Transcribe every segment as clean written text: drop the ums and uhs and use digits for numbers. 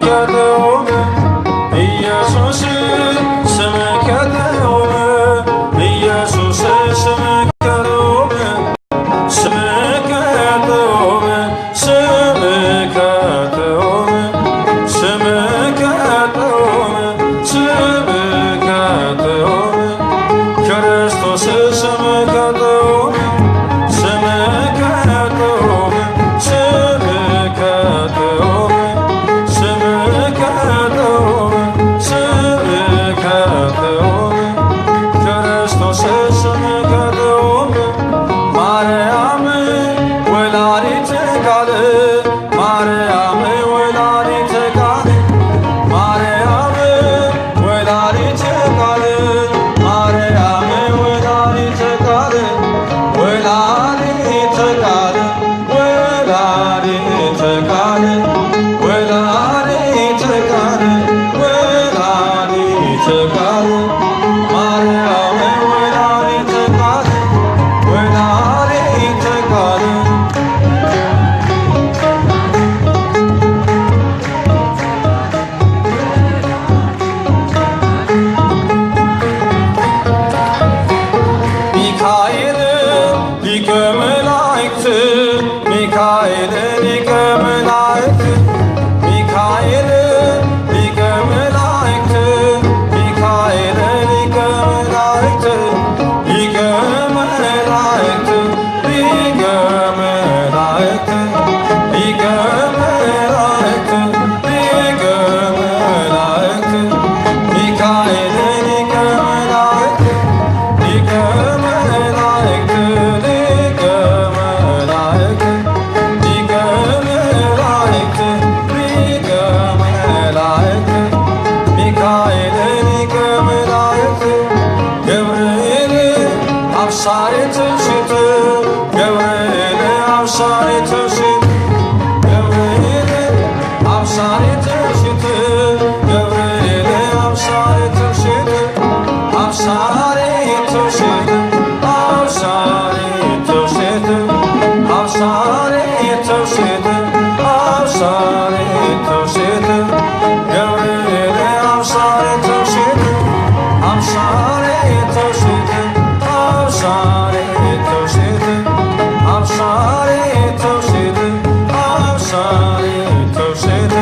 ከተሆነ ኢየሱስ ስምህ ከተሆነ ኢየሱስ ስምህ ከተሆነ ስምህ ከተሆነ ስምህ ከተሆነ ስምህ ከተሆነ ስምህ ከተሆነ ክርስቶስ ስምህ ከተሆነ ስምህ ከተሆነ ስምህ ከተሆነ ስምህ ከተሆነ ስምህ ከተሆነ ክርስቶስ ስምህ ከተሆነ ማርያም ወላዲተ ቃል ማርያም ወላዲተ ቃል ማርያም ወላዲተ ቃል ማርያም ወላዲተ ቃል ወላዲተ ቃል ወላዲተ ቃል ወላዲተ ቃል ወላዲተ ቃል ማርያም ወላዲተ ቃል ወላዲተ ቃል ሚካኤል ሊቀ መላእክት ሚካኤል ሊቀ መላእክት ሚካኤል ሊቀ መላእክት ሚካኤል ሊቀ መላእክት ሊቀ መላእክት ሊቀ መላእክት ሊቀ መላእክት ሊቀ መላእክት ሚካኤል ሊቀ መላእክት ሊቀ መላእክት ሊቀ መላእክት ሊቀ መላእክት ሊቀ መላእክት ሚካኤል ሊቀ መላእክት ገብርኤል አብሳሬ ትምሽት ገብርኤል አብሳሬ ትምሽት ገብርኤል አብሳሬ ትምሽት ገብርኤል አብሳሬ ትምሽት አብሳሬ ትምሽት አብሳሬ ትምሽት አብሳሬ ትምሽት አብሳሬ ትምሽት ገብርኤል አብሳሬ ትምሽት አብሳሬ ትምሽት አብሳሬ ትምሽት አብሳሬ ትምሽት አብሳሬ ትምሽት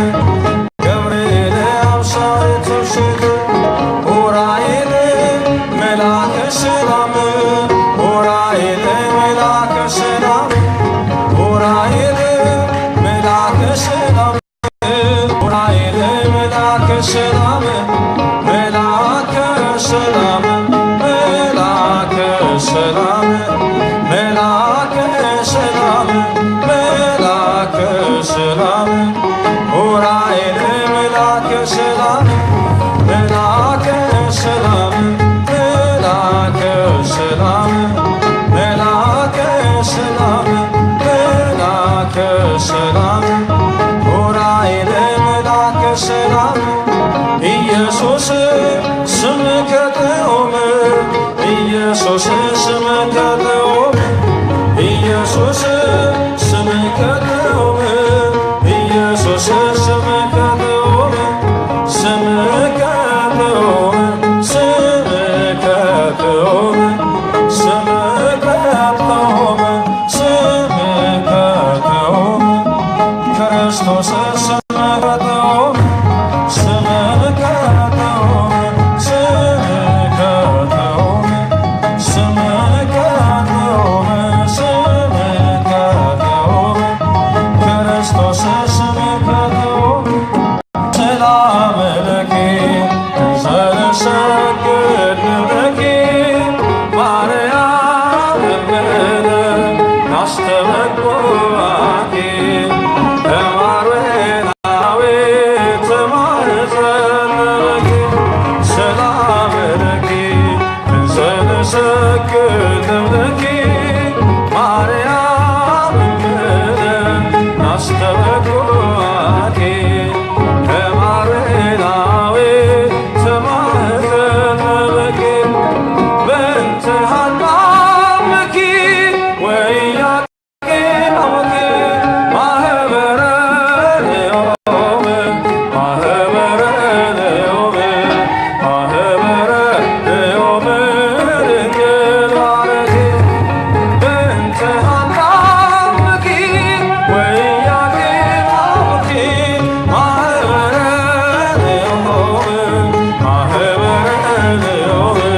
ጮህ